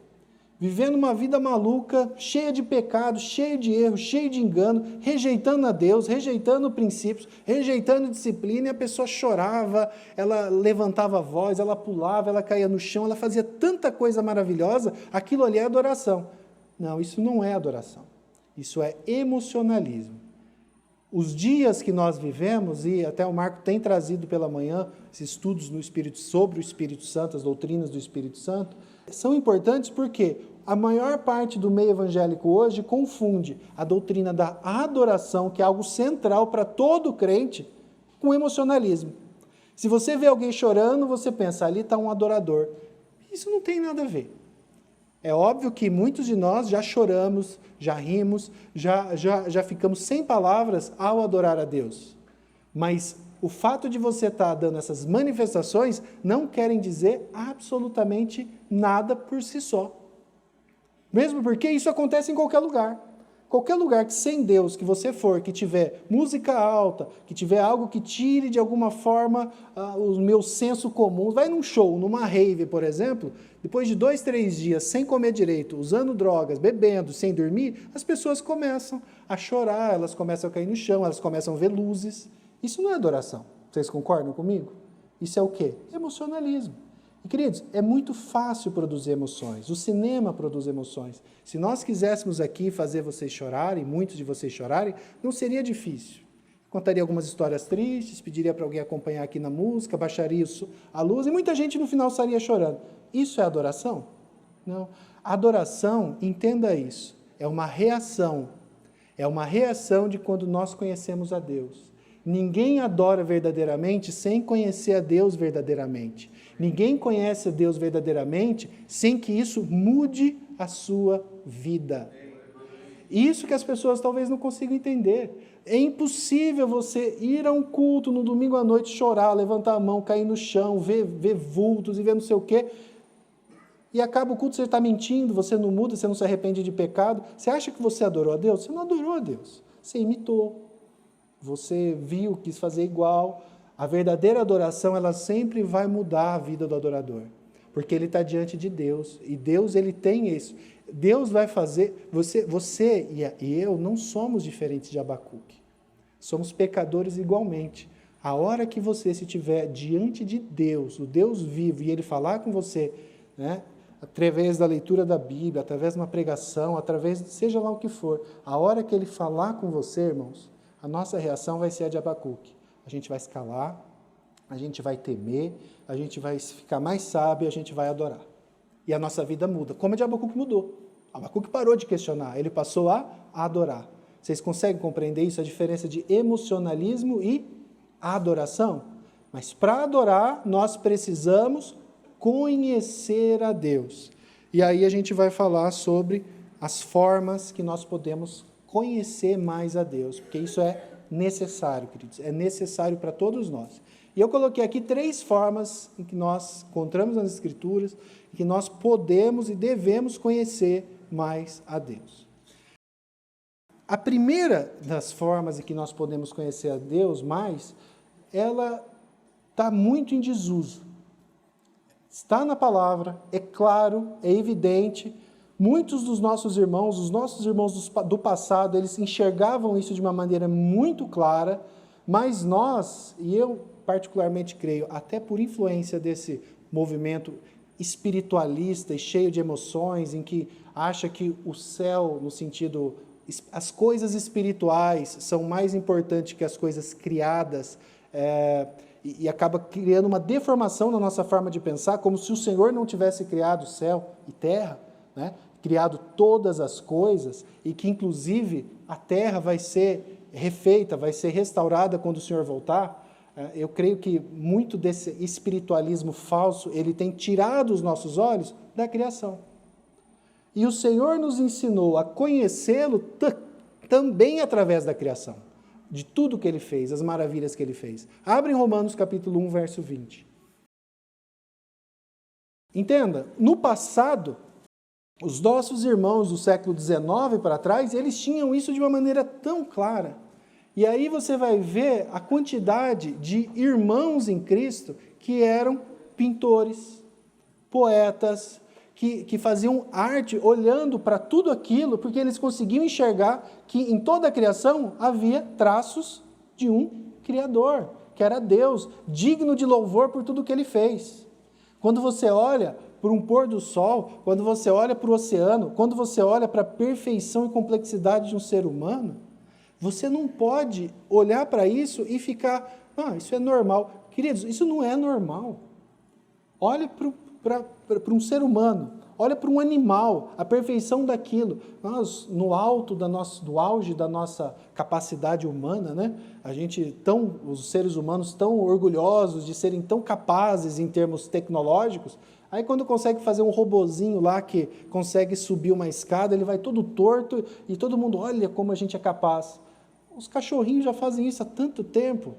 vivendo uma vida maluca, cheia de pecados, cheia de erros, cheia de engano, rejeitando a Deus, rejeitando princípios, rejeitando disciplina, e a pessoa chorava, ela levantava a voz, ela pulava, ela caía no chão, ela fazia tanta coisa maravilhosa, aquilo ali é adoração. Não, isso não é adoração. Isso é emocionalismo. Os dias que nós vivemos, e até o Marco tem trazido pela manhã esses estudos no Espírito, sobre o Espírito Santo, as doutrinas do Espírito Santo, são importantes porque a maior parte do meio evangélico hoje confunde a doutrina da adoração, que é algo central para todo crente, com emocionalismo. Se você vê alguém chorando, você pensa, ali está um adorador. Isso não tem nada a ver. É óbvio que muitos de nós já choramos, já rimos, já ficamos sem palavras ao adorar a Deus. Mas o fato de você estar dando essas manifestações não querem dizer absolutamente nada por si só. Mesmo porque isso acontece em qualquer lugar. Qualquer lugar que sem Deus que você for, que tiver música alta, que tiver algo que tire de alguma forma o meu senso comum, vai num show, numa rave, por exemplo, depois de 2, 3 dias sem comer direito, usando drogas, bebendo, sem dormir, as pessoas começam a chorar, elas começam a cair no chão, elas começam a ver luzes. Isso não é adoração. Vocês concordam comigo? Isso é o quê? Emocionalismo. E, queridos, é muito fácil produzir emoções. O cinema produz emoções. Se nós quiséssemos aqui fazer vocês chorarem, muitos de vocês chorarem, não seria difícil. Contaria algumas histórias tristes, pediria para alguém acompanhar aqui na música, baixaria a luz, e muita gente no final estaria chorando. Isso é adoração? Não. Adoração, entenda isso, é uma reação. É uma reação de quando nós conhecemos a Deus. Ninguém adora verdadeiramente sem conhecer a Deus verdadeiramente. Ninguém conhece a Deus verdadeiramente sem que isso mude a sua vida. Isso que as pessoas talvez não consigam entender. É impossível você ir a um culto no domingo à noite, chorar, levantar a mão, cair no chão, ver vultos e ver não sei o quê. E acaba o culto, você está mentindo, você não muda, você não se arrepende de pecado. Você acha que você adorou a Deus? Você não adorou a Deus. Você imitou. Você viu, quis fazer igual. A verdadeira adoração, ela sempre vai mudar a vida do adorador. Porque ele está diante de Deus. E Deus, ele tem isso. Deus vai fazer... Você e eu não somos diferentes de Abacuque. Somos pecadores igualmente. A hora que você estiver diante de Deus, o Deus vivo, e ele falar com você, né, através da leitura da Bíblia, através de uma pregação, através de seja lá o que for, a hora que ele falar com você, irmãos, a nossa reação vai ser a de Abacuque. A gente vai se calar, a gente vai temer, a gente vai ficar mais sábio, a gente vai adorar. E a nossa vida muda, como a de Abacuque mudou. Abacuque parou de questionar, ele passou a adorar. Vocês conseguem compreender isso, a diferença de emocionalismo e adoração? Mas para adorar, nós precisamos conhecer a Deus. E aí a gente vai falar sobre as formas que nós podemos conhecer mais a Deus, porque isso é necessário, queridos, é necessário para todos nós. E eu coloquei aqui 3 formas em que nós encontramos nas Escrituras, em que nós podemos e devemos conhecer mais a Deus. A primeira das formas em que nós podemos conhecer a Deus mais, ela está muito em desuso. Está na palavra, é claro, é evidente. Muitos dos nossos irmãos, os nossos irmãos do passado, eles enxergavam isso de uma maneira muito clara, mas nós, e eu particularmente creio, até por influência desse movimento espiritualista e cheio de emoções, em que acha que o céu, no sentido, as coisas espirituais são mais importantes que as coisas criadas, e acaba criando uma deformação na nossa forma de pensar, como se o Senhor não tivesse criado céu e terra, né? Criado todas as coisas, e que inclusive a terra vai ser refeita, vai ser restaurada quando o Senhor voltar. Eu creio que muito desse espiritualismo falso, ele tem tirado os nossos olhos da criação. E o Senhor nos ensinou a conhecê-lo também através da criação, de tudo que ele fez, as maravilhas que ele fez. Abre em Romanos capítulo 1, verso 20. Entenda, no passado, os nossos irmãos do século XIX para trás, eles tinham isso de uma maneira tão clara. E aí você vai ver a quantidade de irmãos em Cristo que eram pintores, poetas, que faziam arte olhando para tudo aquilo, porque eles conseguiam enxergar que em toda a criação havia traços de um Criador, que era Deus, digno de louvor por tudo que ele fez. Quando você olha para um pôr do sol, quando você olha para o oceano, quando você olha para a perfeição e complexidade de um ser humano, você não pode olhar para isso e ficar, isso é normal. Queridos, isso não é normal. Olhe para um ser humano, olha para um animal, a perfeição daquilo. Nós, no alto do auge da nossa capacidade humana, né? Os seres humanos tão orgulhosos de serem tão capazes em termos tecnológicos, aí quando consegue fazer um robozinho lá que consegue subir uma escada, ele vai todo torto e todo mundo olha como a gente é capaz. Os cachorrinhos já fazem isso há tanto tempo,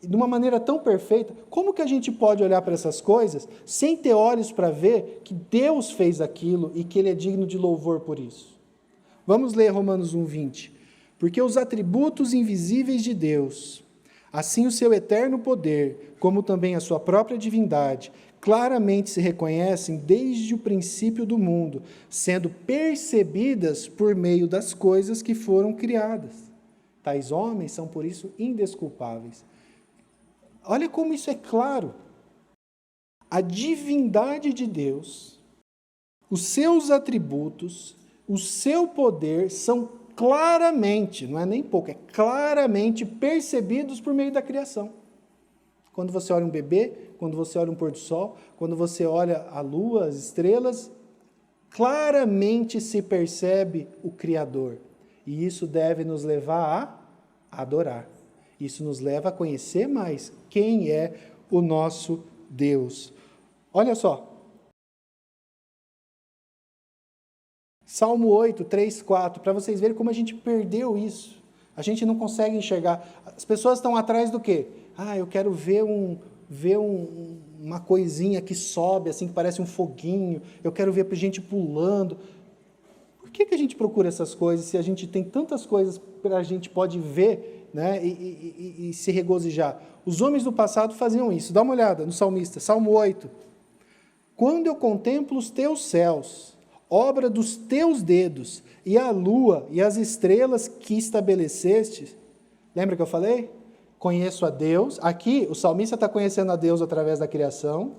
de uma maneira tão perfeita. Como que a gente pode olhar para essas coisas sem ter olhos para ver que Deus fez aquilo e que Ele é digno de louvor por isso? Vamos ler Romanos 1:20. Porque os atributos invisíveis de Deus, assim o seu eterno poder, como também a sua própria divindade, claramente se reconhecem desde o princípio do mundo, sendo percebidas por meio das coisas que foram criadas. Tais homens são, por isso, indesculpáveis. Olha como isso é claro. A divindade de Deus, os seus atributos, o seu poder são claramente, não é nem pouco, é claramente percebidos por meio da criação. Quando você olha um bebê, quando você olha um pôr do sol, quando você olha a lua, as estrelas, claramente se percebe o Criador. E isso deve nos levar a adorar. Isso nos leva a conhecer mais quem é o nosso Deus. Olha só. Salmo 8, 3, 4, para vocês verem como a gente perdeu isso. A gente não consegue enxergar. As pessoas estão atrás do quê? Eu quero ver uma coisinha que sobe, assim, que parece um foguinho. Eu quero ver gente pulando. Por que a gente procura essas coisas se a gente tem tantas coisas que a gente pode ver, né, e se regozijar? Os homens do passado faziam isso. Dá uma olhada no salmista, Salmo 8. Quando eu contemplo os teus céus, obra dos teus dedos, e a lua e as estrelas que estabeleceste, lembra que eu falei? Conheço a Deus. Aqui, o salmista está conhecendo a Deus através da criação.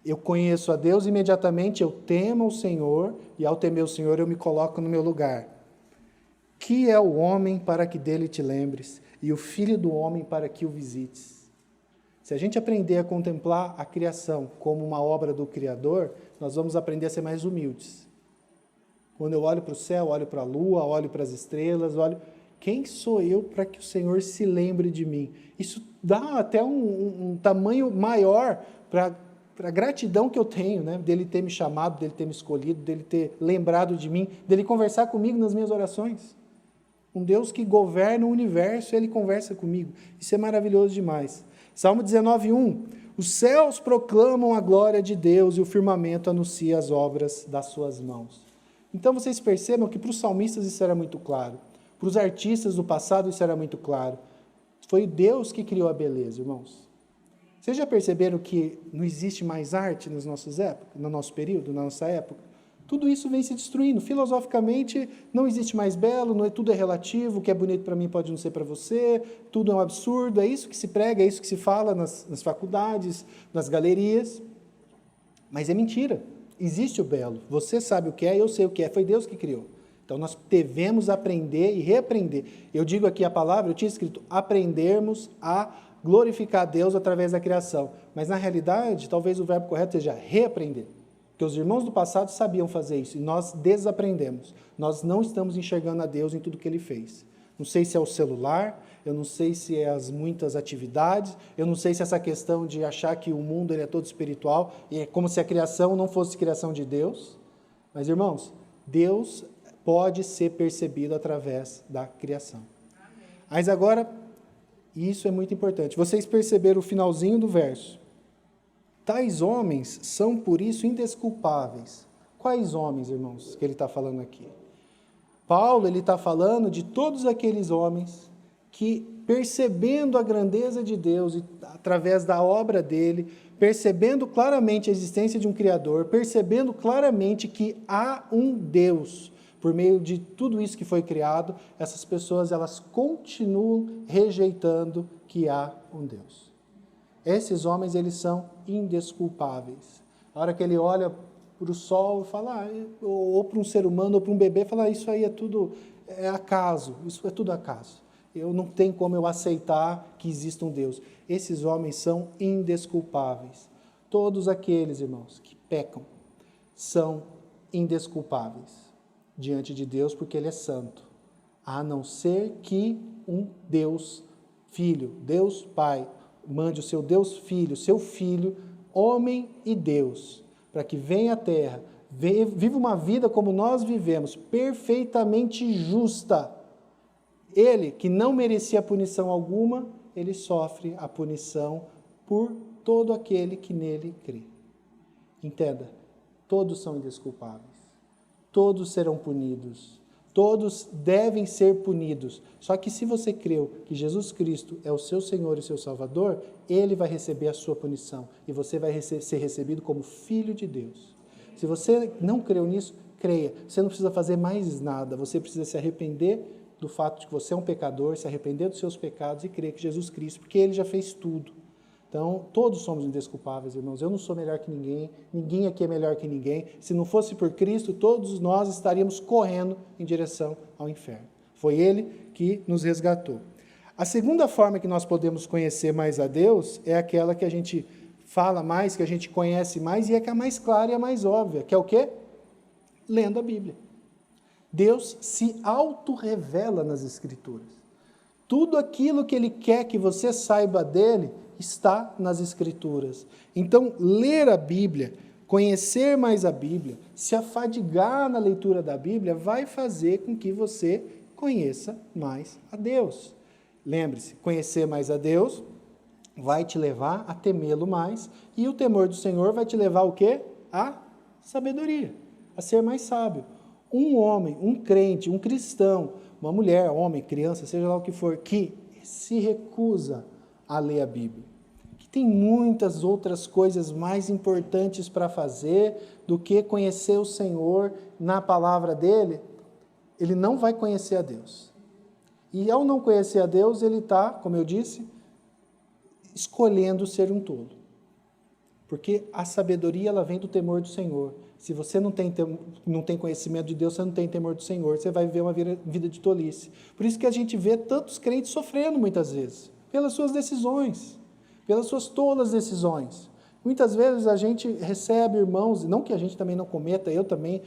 Eu conheço a Deus, imediatamente eu temo o Senhor, e ao temer o Senhor eu me coloco no meu lugar. Que é o homem para que dele te lembres, e o filho do homem para que o visites. Se a gente aprender a contemplar a criação como uma obra do Criador, nós vamos aprender a ser mais humildes. Quando eu olho para o céu, olho para a lua, olho para as estrelas, quem sou eu para que o Senhor se lembre de mim? Isso dá até um tamanho maior para a gratidão que eu tenho, né? Dele ter me chamado, dele ter me escolhido, dele ter lembrado de mim, dele conversar comigo nas minhas orações. Um Deus que governa o universo, Ele conversa comigo. Isso é maravilhoso demais. Salmo 19:1. Os céus proclamam a glória de Deus e o firmamento anuncia as obras das suas mãos. Então vocês percebam que para os salmistas isso era muito claro. Para os artistas do passado isso era muito claro. Foi Deus que criou a beleza, irmãos. Vocês já perceberam que não existe mais arte nas nossas épocas, no nosso período, na nossa época? Tudo isso vem se destruindo. Filosoficamente, não existe mais belo, tudo é relativo, o que é bonito para mim pode não ser para você, tudo é um absurdo, é isso que se prega, é isso que se fala nas faculdades, nas galerias. Mas é mentira. Existe o belo. Você sabe o que é, eu sei o que é, foi Deus que criou. Então nós devemos aprender e reaprender. Eu digo aqui a palavra, eu tinha escrito, aprendermos a glorificar a Deus através da criação. Mas na realidade, talvez o verbo correto seja reaprender. Porque os irmãos do passado sabiam fazer isso e nós desaprendemos. Nós não estamos enxergando a Deus em tudo que Ele fez. Não sei se é o celular, eu não sei se é as muitas atividades, eu não sei se essa questão de achar que o mundo ele é todo espiritual, e é como se a criação não fosse criação de Deus. Mas, irmãos, Deus pode ser percebido através da criação. Mas agora, isso é muito importante. Vocês perceberam o finalzinho do verso. Tais homens são, por isso, indesculpáveis. Quais homens, irmãos, que ele está falando aqui? Paulo, ele está falando de todos aqueles homens que, percebendo a grandeza de Deus, e através da obra dele, percebendo claramente a existência de um Criador, percebendo claramente que há um Deus, por meio de tudo isso que foi criado, essas pessoas elas continuam rejeitando que há um Deus. Esses homens, eles são indesculpáveis. A hora que ele olha para o sol e fala, ou para um ser humano, ou para um bebê, fala, isso aí é tudo acaso, isso é tudo acaso. Eu não tenho como eu aceitar que exista um Deus. Esses homens são indesculpáveis. Todos aqueles, irmãos, que pecam, são indesculpáveis diante de Deus, porque Ele é santo, a não ser que um Deus Filho, Deus Pai, mande o seu Deus Filho, seu Filho, homem e Deus, para que venha à terra, viva uma vida como nós vivemos, perfeitamente justa. Ele, que não merecia punição alguma, ele sofre a punição por todo aquele que nele crê. Entenda, todos são indesculpáveis. Todos serão punidos, todos devem ser punidos. Só que se você creu que Jesus Cristo é o seu Senhor e seu Salvador, Ele vai receber a sua punição e você vai ser recebido como filho de Deus. Se você não creu nisso, creia. Você não precisa fazer mais nada, você precisa se arrepender do fato de que você é um pecador, se arrepender dos seus pecados e crer que Jesus Cristo, porque Ele já fez tudo. Então, todos somos indesculpáveis, irmãos. Eu não sou melhor que ninguém, ninguém aqui é melhor que ninguém. Se não fosse por Cristo, todos nós estaríamos correndo em direção ao inferno. Foi Ele que nos resgatou. A segunda forma que nós podemos conhecer mais a Deus é aquela que a gente fala mais, que a gente conhece mais, e é que é a mais clara e a mais óbvia, que é o quê? Lendo a Bíblia. Deus se autorrevela nas Escrituras. Tudo aquilo que Ele quer que você saiba dEle está nas Escrituras. Então, ler a Bíblia, conhecer mais a Bíblia, se afadigar na leitura da Bíblia, vai fazer com que você conheça mais a Deus. Lembre-se, conhecer mais a Deus vai te levar a temê-lo mais, e o temor do Senhor vai te levar o quê? A sabedoria, a ser mais sábio. Um homem, um crente, um cristão, uma mulher, homem, criança, seja lá o que for, que se recusa a ler a Bíblia, que tem muitas outras coisas mais importantes para fazer do que conhecer o Senhor na palavra dele, ele não vai conhecer a Deus. E ao não conhecer a Deus, ele está, como eu disse, escolhendo ser um tolo. Porque a sabedoria, ela vem do temor do Senhor. Se você não tem conhecimento de Deus, você não tem temor do Senhor, você vai viver uma vida de tolice. Por isso que a gente vê tantos crentes sofrendo muitas vezes, pelas suas decisões, pelas suas tolas decisões. Muitas vezes a gente recebe irmãos, não que a gente também não cometa, eu também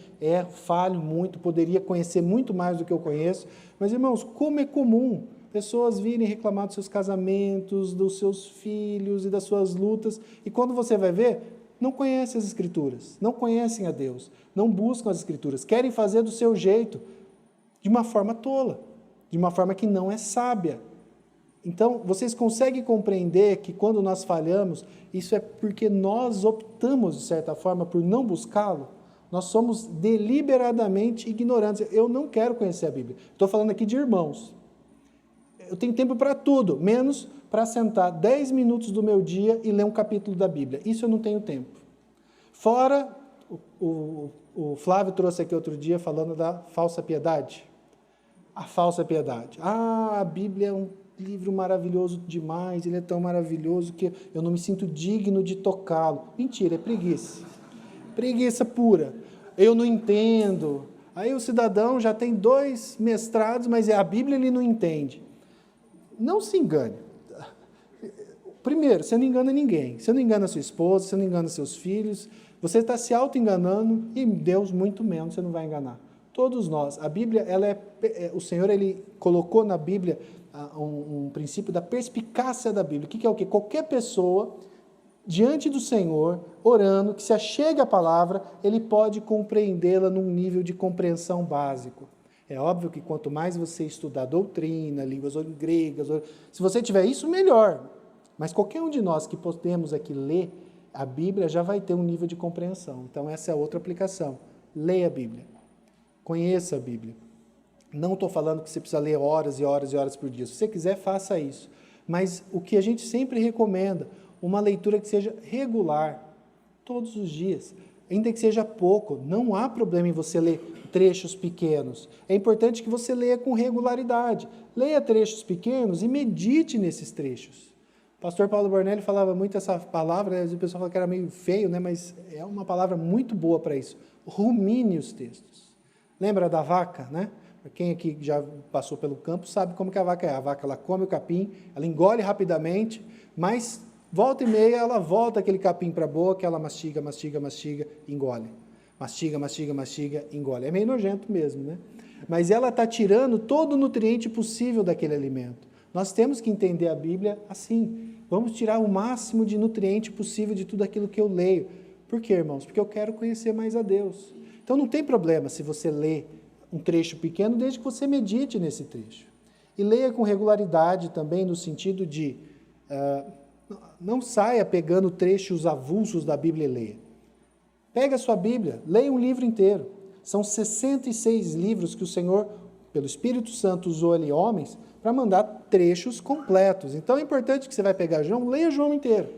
falho muito, poderia conhecer muito mais do que eu conheço, mas irmãos, como é comum pessoas virem reclamar dos seus casamentos, dos seus filhos e das suas lutas, e quando você vai ver, não conhecem as Escrituras, não conhecem a Deus, não buscam as Escrituras, querem fazer do seu jeito, de uma forma tola, de uma forma que não é sábia. Então, vocês conseguem compreender que quando nós falhamos, isso é porque nós optamos, de certa forma, por não buscá-lo? Nós somos deliberadamente ignorantes. Eu não quero conhecer a Bíblia. Estou falando aqui de irmãos. Eu tenho tempo para tudo, menos para sentar 10 minutos do meu dia e ler um capítulo da Bíblia. Isso eu não tenho tempo. Fora, o Flávio trouxe aqui outro dia falando da falsa piedade. A falsa piedade. A Bíblia é um livro maravilhoso demais, ele é tão maravilhoso que eu não me sinto digno de tocá-lo. Mentira, é preguiça. Preguiça pura. Eu não entendo. Aí o cidadão já tem 2 mestrados, mas a Bíblia ele não entende. Não se engane. Primeiro, você não engana ninguém. Você não engana sua esposa, você não engana seus filhos. Você está se auto-enganando e Deus muito menos você não vai enganar. Todos nós. A Bíblia, o Senhor, Ele colocou na Bíblia um princípio da perspicácia da Bíblia. O que é o quê? Qualquer pessoa, diante do Senhor, orando, que se achega à palavra, ele pode compreendê-la num nível de compreensão básico. É óbvio que quanto mais você estudar doutrina, línguas gregas, se você tiver isso, melhor. Mas qualquer um de nós que podemos aqui ler a Bíblia já vai ter um nível de compreensão. Então essa é outra aplicação. Leia a Bíblia. Conheça a Bíblia. Não estou falando que você precisa ler horas e horas e horas por dia. Se você quiser, faça isso. Mas o que a gente sempre recomenda, uma leitura que seja regular, todos os dias. Ainda que seja pouco, não há problema em você ler trechos pequenos. É importante que você leia com regularidade. Leia trechos pequenos e medite nesses trechos. O pastor Paulo Bornelli falava muito essa palavra, né? O pessoal fala que era meio feio, né? Mas é uma palavra muito boa para isso. Rumine os textos. Lembra da vaca, né? Quem aqui já passou pelo campo sabe como que a vaca é. A vaca, ela come o capim, ela engole rapidamente, mas volta e meia ela volta aquele capim para a boca, ela mastiga, mastiga, mastiga, engole. Mastiga, mastiga, mastiga, engole. É meio nojento mesmo, né? Mas ela está tirando todo o nutriente possível daquele alimento. Nós temos que entender a Bíblia assim. Vamos tirar o máximo de nutriente possível de tudo aquilo que eu leio. Por quê, irmãos? Porque eu quero conhecer mais a Deus. Então não tem problema se você lê um trecho pequeno, desde que você medite nesse trecho. E leia com regularidade também, no sentido de não saia pegando trechos avulsos da Bíblia e leia. Pega a sua Bíblia, leia um livro inteiro. São 66 livros que o Senhor, pelo Espírito Santo, usou ali homens para mandar trechos completos. Então é importante que você vai pegar João, leia João inteiro.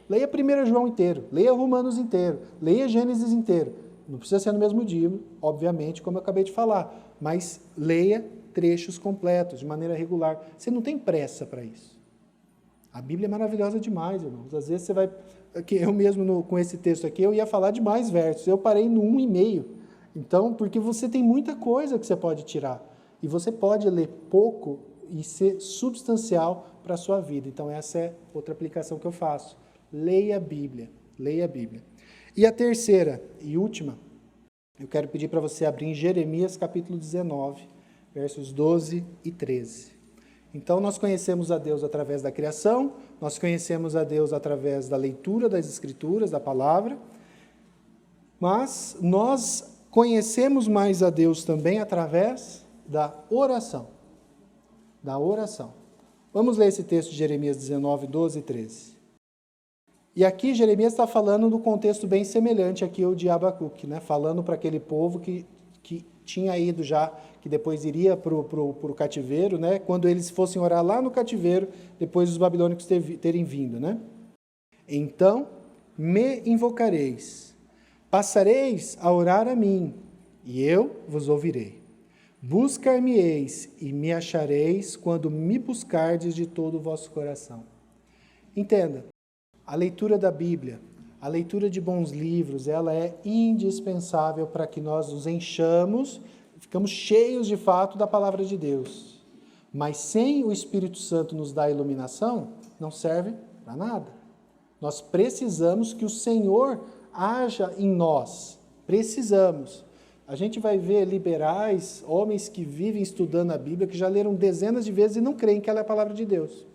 Leia 1 João inteiro, leia Romanos inteiro, leia Gênesis inteiro. Não precisa ser no mesmo dia, obviamente, como eu acabei de falar, mas leia trechos completos, de maneira regular. Você não tem pressa para isso. A Bíblia é maravilhosa demais, irmãos. Às vezes você vai... Eu mesmo, com esse texto aqui, eu ia falar de mais versos. Eu parei no 1,5. Então, porque você tem muita coisa que você pode tirar. E você pode ler pouco e ser substancial para a sua vida. Então, essa é outra aplicação que eu faço. Leia a Bíblia. Leia a Bíblia. E a terceira e última, eu quero pedir para você abrir em Jeremias capítulo 19, versos 12 e 13. Então, nós conhecemos a Deus através da criação, nós conhecemos a Deus através da leitura das Escrituras, da palavra, mas nós conhecemos mais a Deus também através da oração. Da oração. Vamos ler esse texto de Jeremias 19, 12 e 13. E aqui Jeremias está falando do contexto bem semelhante aqui ao de Abacuque, né? Falando para aquele povo que tinha ido já, que depois iria para o cativeiro, né? Quando eles fossem orar lá no cativeiro, depois dos babilônicos terem vindo, né? Então me invocareis, passareis a orar a mim, e eu vos ouvirei. Buscar-me-eis e me achareis quando me buscardes de todo o vosso coração. Entenda. A leitura da Bíblia, a leitura de bons livros, ela é indispensável para que nós nos enchamos, ficamos cheios de fato da palavra de Deus. Mas sem o Espírito Santo nos dar iluminação, não serve para nada. Nós precisamos que o Senhor haja em nós. Precisamos. A gente vai ver liberais, homens que vivem estudando a Bíblia, que já leram dezenas de vezes e não creem que ela é a palavra de Deus.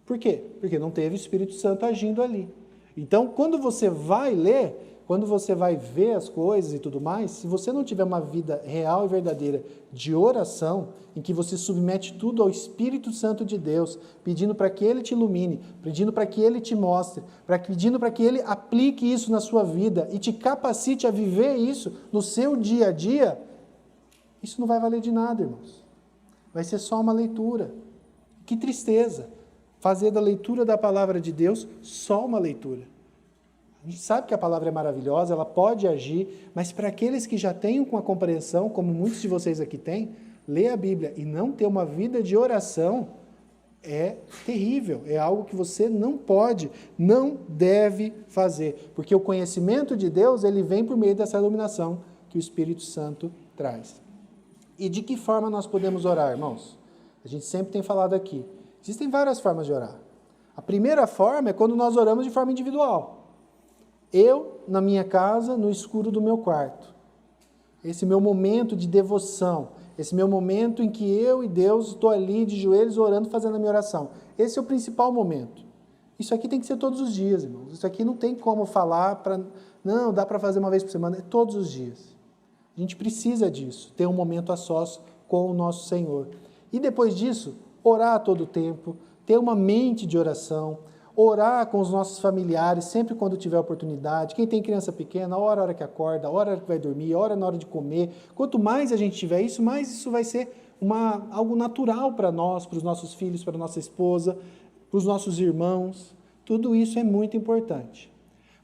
Por quê? Porque não teve o Espírito Santo agindo ali. Então, quando você vai ler, quando você vai ver as coisas e tudo mais, se você não tiver uma vida real e verdadeira de oração, em que você submete tudo ao Espírito Santo de Deus, pedindo para que Ele te ilumine, pedindo para que Ele te mostre, pedindo para que Ele aplique isso na sua vida e te capacite a viver isso no seu dia a dia, isso não vai valer de nada, irmãos. Vai ser só uma leitura. Que tristeza! Fazer da leitura da palavra de Deus só uma leitura. A gente sabe que a palavra é maravilhosa, ela pode agir, mas para aqueles que já têm uma compreensão, como muitos de vocês aqui têm, ler a Bíblia e não ter uma vida de oração é terrível, é algo que você não pode, não deve fazer, porque o conhecimento de Deus, ele vem por meio dessa iluminação que o Espírito Santo traz. E de que forma nós podemos orar, irmãos? A gente sempre tem falado aqui. Existem várias formas de orar. A primeira forma é quando nós oramos de forma individual. Eu, na minha casa, no escuro do meu quarto. esse meu momento de devoção, esse meu momento em que eu e Deus estou ali de joelhos orando, fazendo a minha oração. Esse é o principal momento. Isso aqui tem que ser todos os dias, irmãos. Isso aqui não tem como falar para... Não, dá para fazer uma vez por semana. É todos os dias. A gente precisa disso, ter um momento a sós com o nosso Senhor. E depois disso, orar a todo tempo, ter uma mente de oração, orar com os nossos familiares sempre quando tiver oportunidade. Quem tem criança pequena, ora a hora que acorda, ora a hora que vai dormir, ora na hora de comer. Quanto mais a gente tiver isso, mais isso vai ser algo natural para nós, para os nossos filhos, para a nossa esposa, para os nossos irmãos. Tudo isso é muito importante.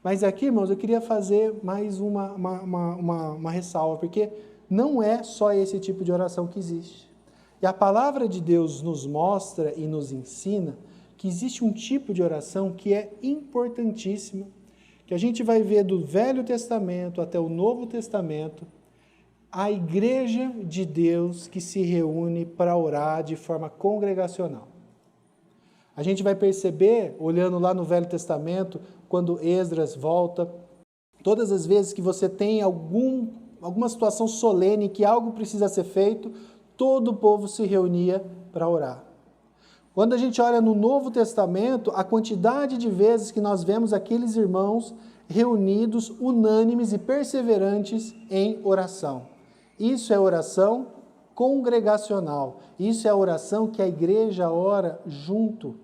Mas aqui, irmãos, eu queria fazer mais uma ressalva, porque não é só esse tipo de oração que existe. E a palavra de Deus nos mostra e nos ensina que existe um tipo de oração que é importantíssima, que a gente vai ver do Velho Testamento até o Novo Testamento, a igreja de Deus que se reúne para orar de forma congregacional. A gente vai perceber, olhando lá no Velho Testamento, quando Esdras volta, todas as vezes que você tem alguma situação solene que algo precisa ser feito, todo o povo se reunia para orar. Quando a gente olha no Novo Testamento, a quantidade de vezes que nós vemos aqueles irmãos reunidos, unânimes e perseverantes em oração. Isso é oração congregacional. Isso é a oração que a igreja ora junto.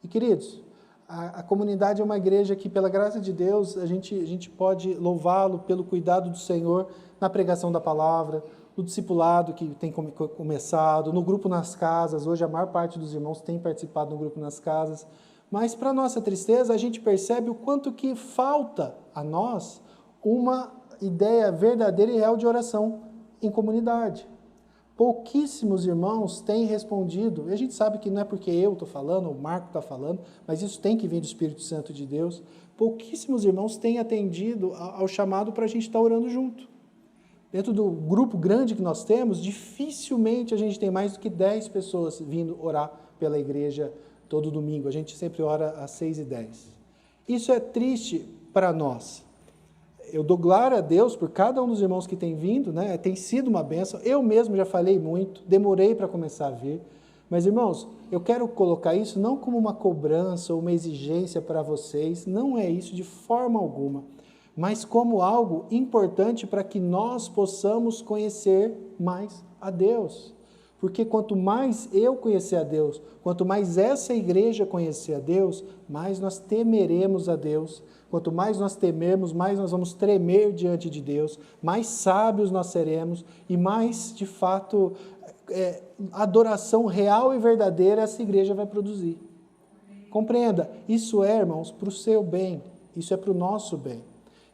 E, queridos, a comunidade é uma igreja que, pela graça de Deus, a gente pode louvá-lo pelo cuidado do Senhor na pregação da palavra, no discipulado que tem começado, no grupo nas casas. Hoje a maior parte dos irmãos tem participado no grupo nas casas. Mas, para nossa tristeza, a gente percebe o quanto que falta a nós uma ideia verdadeira e real de oração em comunidade. Pouquíssimos irmãos têm respondido, e a gente sabe que não é porque eu estou falando, o Marco está falando, mas isso tem que vir do Espírito Santo de Deus. Pouquíssimos irmãos têm atendido ao chamado para a gente estar orando junto. Dentro do grupo grande que nós temos, dificilmente a gente tem mais do que 10 pessoas vindo orar pela igreja todo domingo. A gente sempre ora às 6h10. Isso é triste para nós. Eu dou glória a Deus por cada um dos irmãos que tem vindo, né? Tem sido uma bênção. Eu mesmo já falei muito, demorei para começar a vir. Mas, irmãos, eu quero colocar isso não como uma cobrança ou uma exigência para vocês, não é isso de forma alguma, mas como algo importante para que nós possamos conhecer mais a Deus. Porque quanto mais eu conhecer a Deus, quanto mais essa igreja conhecer a Deus, mais nós temeremos a Deus. Quanto mais nós temermos, mais nós vamos tremer diante de Deus, mais sábios nós seremos e mais, de fato, adoração real e verdadeira essa igreja vai produzir. Compreenda, isso é, irmãos, para o seu bem, isso é para o nosso bem.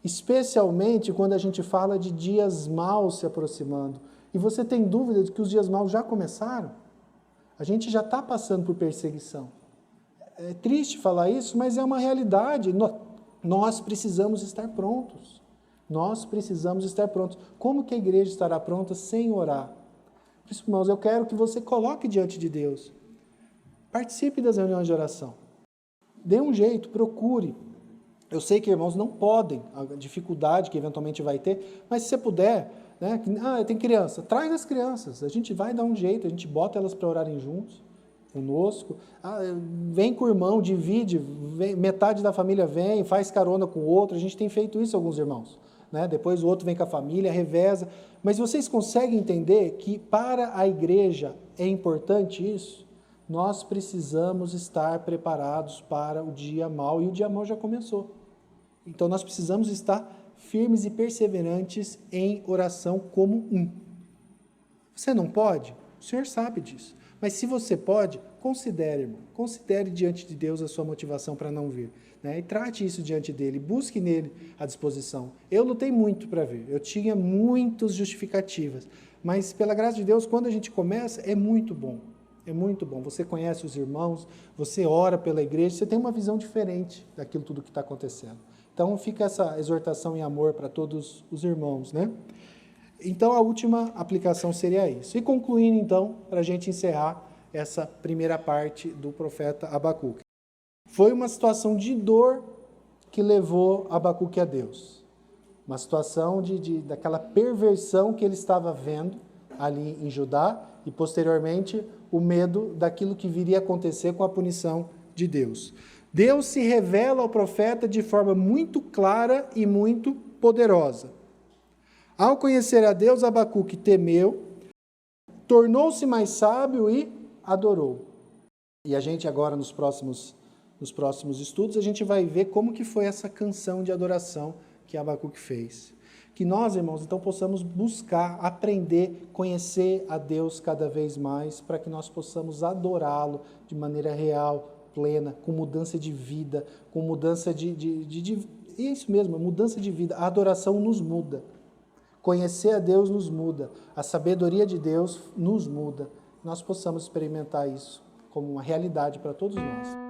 Especialmente quando a gente fala de dias maus se aproximando. E você tem dúvida de que os dias maus já começaram? A gente já está passando por perseguição. É triste falar isso, mas é uma realidade. Nós precisamos estar prontos. Nós precisamos estar prontos. Como que a igreja estará pronta sem orar? Por isso, irmãos, eu quero que você coloque diante de Deus. Participe das reuniões de oração. Dê um jeito, procure. Eu sei que irmãos não podem, a dificuldade que eventualmente vai ter, mas se você puder, né? Tem criança, traz as crianças. A gente vai dar um jeito, a gente bota elas para orarem juntos. Conosco, vem com o irmão, divide, metade da família vem, faz carona com o outro, a gente tem feito isso alguns irmãos, né? Depois o outro vem com a família, reveza, mas vocês conseguem entender que para a igreja é importante isso? Nós precisamos estar preparados para o dia mau, e o dia mau já começou, então nós precisamos estar firmes e perseverantes em oração como um. Você não pode? O Senhor sabe disso. Mas se você pode, considere, irmão. Considere diante de Deus a sua motivação para não vir. Né? E trate isso diante dele. Busque nele a disposição. Eu lutei muito para vir. Eu tinha muitas justificativas. Mas, pela graça de Deus, quando a gente começa, é muito bom. É muito bom. Você conhece os irmãos, você ora pela igreja, você tem uma visão diferente daquilo tudo que está acontecendo. Então, fica essa exortação em amor para todos os irmãos, né? Então, a última aplicação seria isso. E concluindo, então, para a gente encerrar essa primeira parte do profeta Abacuque. Foi uma situação de dor que levou Abacuque a Deus. Uma situação daquela perversão que ele estava vendo ali em Judá e, posteriormente, o medo daquilo que viria a acontecer com a punição de Deus. Deus se revela ao profeta de forma muito clara e muito poderosa. Ao conhecer a Deus, Abacuque temeu, tornou-se mais sábio e adorou. E a gente agora, nos próximos estudos, a gente vai ver como que foi essa canção de adoração que Abacuque fez. Que nós, irmãos, então possamos buscar, aprender, conhecer a Deus cada vez mais, para que nós possamos adorá-lo de maneira real, plena, com mudança de vida, com mudança é isso mesmo, mudança de vida. A adoração nos muda. Conhecer a Deus nos muda. A sabedoria de Deus nos muda. Nós possamos experimentar isso como uma realidade para todos nós.